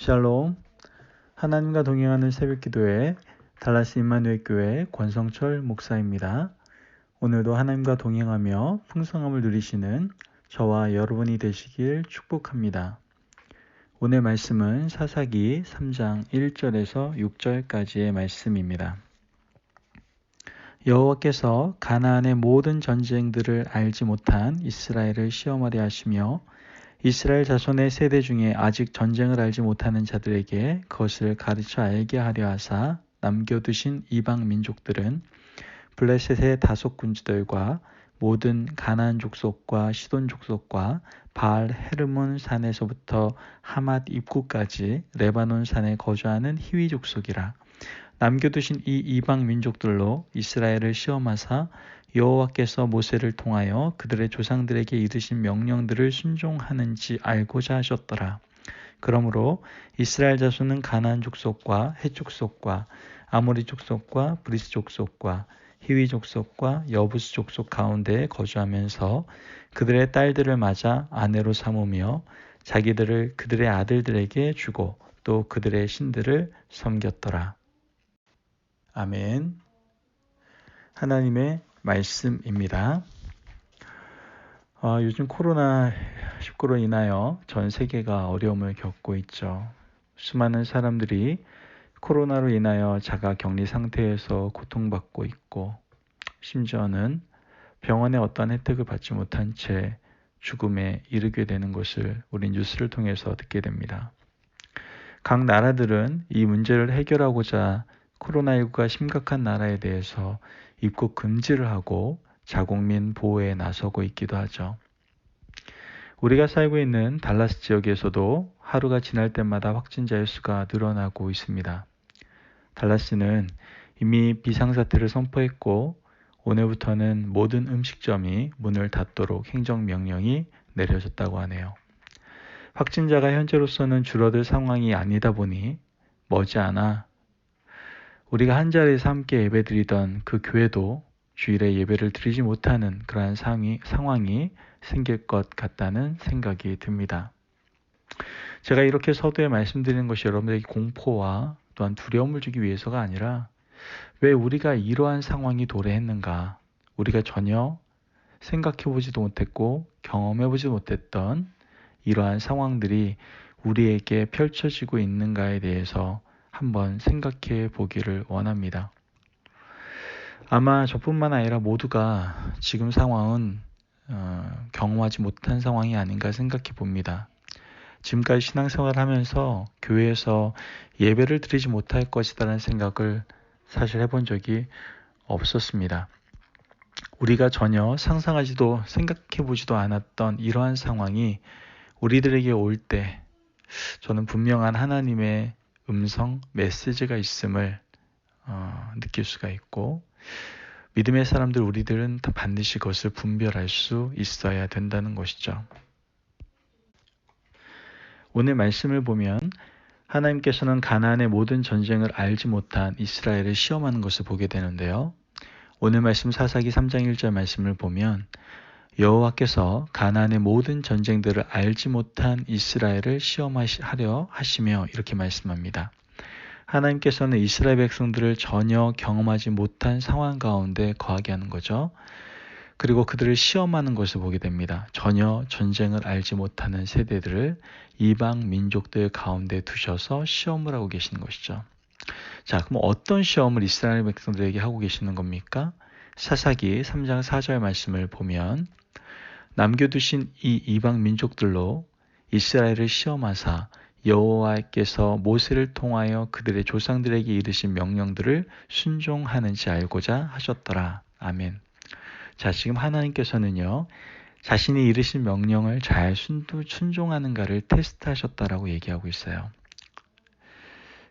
샬롬. 하나님과 동행하는 새벽기도회 달라스 임마누엘 교회 권성철 목사입니다. 오늘도 하나님과 동행하며 풍성함을 누리시는 저와 여러분이 되시길 축복합니다. 오늘 말씀은 사사기 3장 1절에서 6절까지의 말씀입니다. 여호와께서 가나안의 모든 전쟁들을 알지 못한 이스라엘을 시험하려 하시며 이스라엘 자손의 세대 중에 아직 전쟁을 알지 못하는 자들에게 그것을 가르쳐 알게 하려 하사 남겨두신 이방 민족들은 블레셋의 다섯 군주들과 모든 가나안 족속과 시돈 족속과 바알 헤르몬 산에서부터 하맛 입구까지 레바논 산에 거주하는 히위 족속이라. 남겨두신 이 이방 민족들로 이스라엘을 시험하사 여호와께서 모세를 통하여 그들의 조상들에게 이르신 명령들을 순종하는지 알고자 하셨더라. 그러므로 이스라엘 자손은 가나안 족속과 헷 족속과 아모리 족속과 브리스 족속과 히위 족속과 여부스 족속 가운데에 거주하면서 그들의 딸들을 맞아 아내로 삼으며 자기들을 그들의 아들들에게 주고 또 그들의 신들을 섬겼더라. 아멘. 하나님의 말씀입니다. 요즘 코로나19로 인하여 전 세계가 어려움을 겪고 있죠. 수많은 사람들이 코로나로 인하여 자가 격리 상태에서 고통받고 있고 심지어는 병원의 어떠한 혜택을 받지 못한 채 죽음에 이르게 되는 것을 우리 뉴스를 통해서 듣게 됩니다. 각 나라들은 이 문제를 해결하고자 코로나19가 심각한 나라에 대해서 입국 금지를 하고 자국민 보호에 나서고 있기도 하죠. 우리가 살고 있는 달라스 지역에서도 하루가 지날 때마다 확진자의 수가 늘어나고 있습니다. 달라스는 이미 비상사태를 선포했고 오늘부터는 모든 음식점이 문을 닫도록 행정명령이 내려졌다고 하네요. 확진자가 현재로서는 줄어들 상황이 아니다 보니 머지않아 우리가 한 자리에서 함께 예배드리던 그 교회도 주일에 예배를 드리지 못하는 그러한 상황이 생길 것 같다는 생각이 듭니다. 제가 이렇게 서두에 말씀드리는 것이 여러분들에게 공포와 또한 두려움을 주기 위해서가 아니라 왜 우리가 이러한 상황이 도래했는가, 우리가 전혀 생각해보지도 못했고 경험해보지 못했던 이러한 상황들이 우리에게 펼쳐지고 있는가에 대해서 한번 생각해 보기를 원합니다. 아마 저뿐만 아니라 모두가 지금 상황은 경험하지 못한 상황이 아닌가 생각해 봅니다. 지금까지 신앙생활을 하면서 교회에서 예배를 드리지 못할 것이라는 생각을 사실 해본 적이 없었습니다. 우리가 전혀 상상하지도 생각해 보지도 않았던 이러한 상황이 우리들에게 올 때 저는 분명한 하나님의 음성, 메시지가 있음을 느낄 수가 있고 믿음의 사람들 우리들은 반드시 그것을 분별할 수 있어야 된다는 것이죠. 오늘 말씀을 보면 하나님께서는 가나안의 모든 전쟁을 알지 못한 이스라엘을 시험하는 것을 보게 되는데요. 오늘 말씀 사사기 3장 1절 말씀을 보면 여호와께서 가나안의 모든 전쟁들을 알지 못한 이스라엘을 시험하려 하시며 이렇게 말씀합니다. 하나님께서는 이스라엘 백성들을 전혀 경험하지 못한 상황 가운데 거하게 하는 거죠. 그리고 그들을 시험하는 것을 보게 됩니다. 전혀 전쟁을 알지 못하는 세대들을 이방 민족들 가운데 두셔서 시험을 하고 계시는 것이죠. 자, 그럼 어떤 시험을 이스라엘 백성들에게 하고 계시는 겁니까? 사사기 3장 4절 말씀을 보면 남겨두신 이 이방 민족들로 이스라엘을 시험하사 여호와께서 모세를 통하여 그들의 조상들에게 이르신 명령들을 순종하는지 알고자 하셨더라. 아멘. 자, 지금 하나님께서는요, 자신이 이르신 명령을 잘 순종하는가를 테스트하셨다라고 얘기하고 있어요.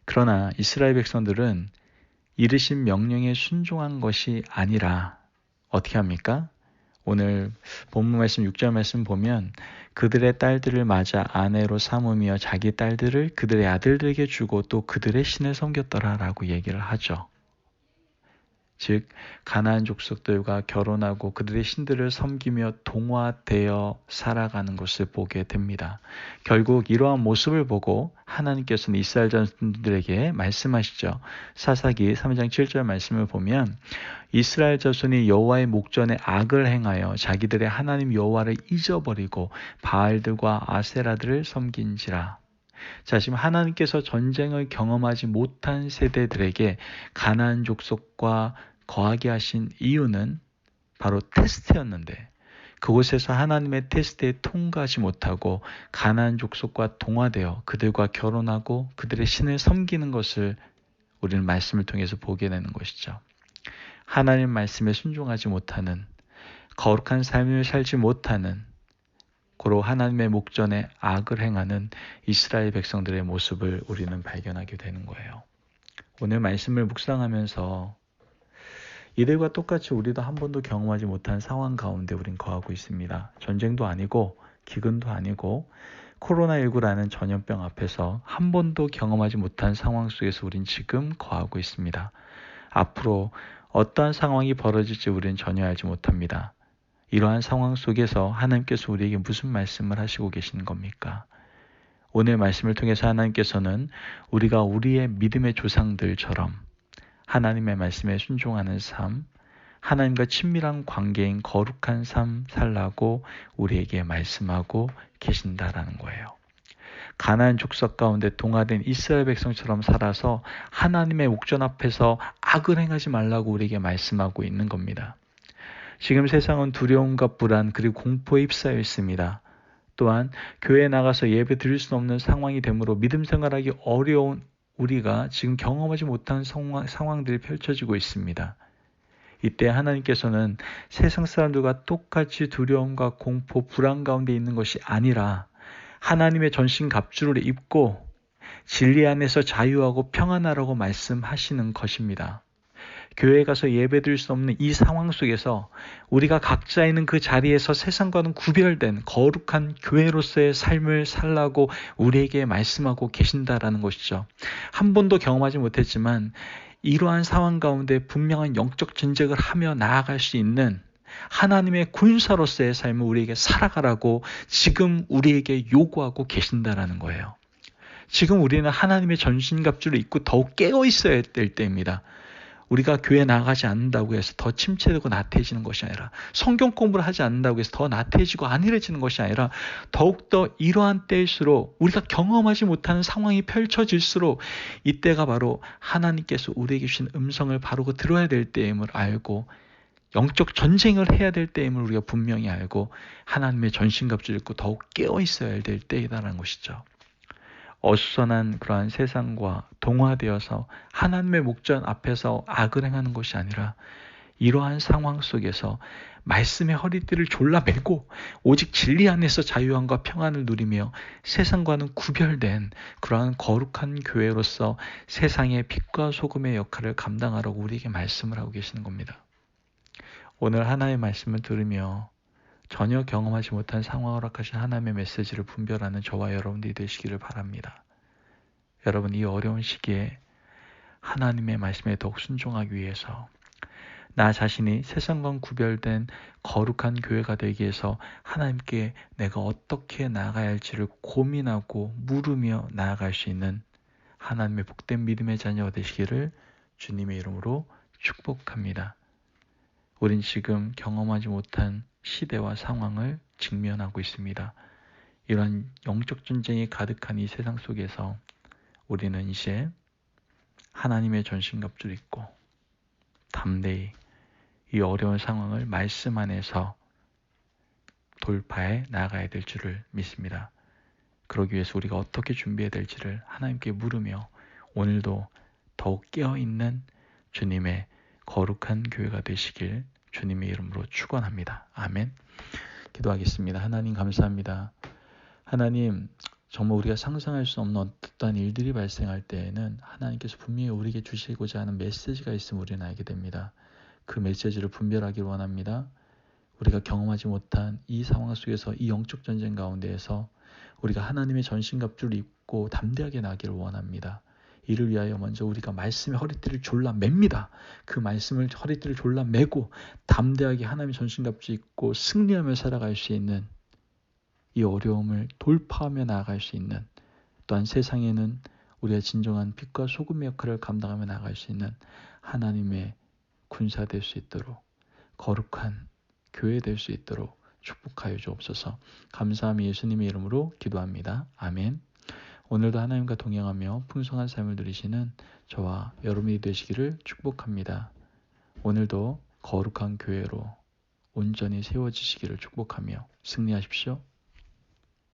그러나 이스라엘 백성들은 이르신 명령에 순종한 것이 아니라 어떻게 합니까? 오늘 본문 말씀 6절 말씀 보면 그들의 딸들을 맞아 아내로 삼으며 자기 딸들을 그들의 아들들에게 주고 또 그들의 신을 섬겼더라 라고 얘기를 하죠. 즉 가나안 족속들과 결혼하고 그들의 신들을 섬기며 동화되어 살아가는 것을 보게 됩니다. 결국 이러한 모습을 보고 하나님께서는 이스라엘 자손들에게 말씀하시죠. 사사기 3장 7절 말씀을 보면 이스라엘 자손이 여호와의 목전에 악을 행하여 자기들의 하나님 여호와를 잊어버리고 바알들과 아세라들을 섬긴지라. 자, 지금 하나님께서 전쟁을 경험하지 못한 세대들에게 가나안 족속과 거하게 하신 이유는 바로 테스트였는데, 그곳에서 하나님의 테스트에 통과하지 못하고 가나안 족속과 동화되어 그들과 결혼하고 그들의 신을 섬기는 것을 우리는 말씀을 통해서 보게 되는 것이죠. 하나님 말씀에 순종하지 못하는, 거룩한 삶을 살지 못하는, 고로 하나님의 목전에 악을 행하는 이스라엘 백성들의 모습을 우리는 발견하게 되는 거예요. 오늘 말씀을 묵상하면서 이들과 똑같이 우리도 한 번도 경험하지 못한 상황 가운데 우린 거하고 있습니다. 전쟁도 아니고 기근도 아니고 코로나19라는 전염병 앞에서 한 번도 경험하지 못한 상황 속에서 우린 지금 거하고 있습니다. 앞으로 어떠한 상황이 벌어질지 우리는 전혀 알지 못합니다. 이러한 상황 속에서 하나님께서 우리에게 무슨 말씀을 하시고 계시는 겁니까? 오늘 말씀을 통해서 하나님께서는 우리가 우리의 믿음의 조상들처럼 하나님의 말씀에 순종하는 삶, 하나님과 친밀한 관계인 거룩한 삶 살라고 우리에게 말씀하고 계신다라는 거예요. 가나안 족속 가운데 동화된 이스라엘 백성처럼 살아서 하나님의 목전 앞에서 악을 행하지 말라고 우리에게 말씀하고 있는 겁니다. 지금 세상은 두려움과 불안 그리고 공포에 휩싸여 있습니다. 또한 교회에 나가서 예배 드릴 수 없는 상황이 되므로 믿음 생활하기 어려운 우리가 지금 경험하지 못한 상황들이 펼쳐지고 있습니다. 이때 하나님께서는 세상 사람들과 똑같이 두려움과 공포, 불안 가운데 있는 것이 아니라 하나님의 전신갑주를 입고 진리 안에서 자유하고 평안하라고 말씀하시는 것입니다. 교회에 가서 예배드릴 수 없는 이 상황 속에서 우리가 각자 있는 그 자리에서 세상과는 구별된 거룩한 교회로서의 삶을 살라고 우리에게 말씀하고 계신다라는 것이죠. 한 번도 경험하지 못했지만 이러한 상황 가운데 분명한 영적 전쟁을 하며 나아갈 수 있는 하나님의 군사로서의 삶을 우리에게 살아가라고 지금 우리에게 요구하고 계신다라는 거예요. 지금 우리는 하나님의 전신갑주를 입고 더욱 깨어 있어야 될 때입니다. 우리가 교회 나가지 않는다고 해서 더 침체되고 나태해지는 것이 아니라, 성경 공부를 하지 않는다고 해서 더 나태해지고 안일해지는 것이 아니라, 더욱더 이러한 때일수록 우리가 경험하지 못하는 상황이 펼쳐질수록 이때가 바로 하나님께서 우리에게 주신 음성을 바로 들어야 될 때임을 알고 영적 전쟁을 해야 될 때임을 우리가 분명히 알고 하나님의 전신갑주를 입고 더욱 깨어 있어야 될 때이다라는 것이죠. 어수선한 그러한 세상과 동화되어서 하나님의 목전 앞에서 악을 행하는 것이 아니라 이러한 상황 속에서 말씀의 허리띠를 졸라매고 오직 진리 안에서 자유함과 평안을 누리며 세상과는 구별된 그러한 거룩한 교회로서 세상의 빛과 소금의 역할을 감당하라고 우리에게 말씀을 하고 계시는 겁니다. 오늘 하나의 말씀을 들으며 전혀 경험하지 못한 상황을 허락하신 하나님의 메시지를 분별하는 저와 여러분들이 되시기를 바랍니다. 여러분, 이 어려운 시기에 하나님의 말씀에 더욱 순종하기 위해서 나 자신이 세상과 구별된 거룩한 교회가 되기 위해서 하나님께 내가 어떻게 나아가야 할지를 고민하고 물으며 나아갈 수 있는 하나님의 복된 믿음의 자녀가 되시기를 주님의 이름으로 축복합니다. 우린 지금 경험하지 못한 시대와 상황을 직면하고 있습니다. 이런 영적 전쟁이 가득한 이 세상 속에서 우리는 이제 하나님의 전신갑주를 입고 담대히 이 어려운 상황을 말씀 안에서 돌파해 나가야 될 줄을 믿습니다. 그러기 위해서 우리가 어떻게 준비해야 될지를 하나님께 물으며 오늘도 더욱 깨어있는 주님의 거룩한 교회가 되시길 주님의 이름으로 축원합니다. 아멘. 기도하겠습니다. 하나님 감사합니다. 하나님, 정말 우리가 상상할 수 없는 어떠한 일들이 발생할 때에는 하나님께서 분명히 우리에게 주시고자 하는 메시지가 있음을 우리는 알게 됩니다. 그 메시지를 분별하길 원합니다. 우리가 경험하지 못한 이 상황 속에서 이 영적 전쟁 가운데에서 우리가 하나님의 전신갑주를 입고 담대하게 나기를 원합니다. 이를 위하여 먼저 우리가 말씀의 허리띠를 졸라 맵니다. 그 말씀을 허리띠를 졸라 매고 담대하게 하나님의 전신갑주 입고 승리하며 살아갈 수 있는, 이 어려움을 돌파하며 나아갈 수 있는, 또한 세상에는 우리가 진정한 빛과 소금의 역할을 감당하며 나아갈 수 있는 하나님의 군사 될 수 있도록, 거룩한 교회 될 수 있도록 축복하여 주옵소서. 감사함이 예수님의 이름으로 기도합니다. 아멘. 오늘도 하나님과 동행하며 풍성한 삶을 누리시는 저와 여러분이 되시기를 축복합니다. 오늘도 거룩한 교회로 온전히 세워지시기를 축복하며 승리하십시오.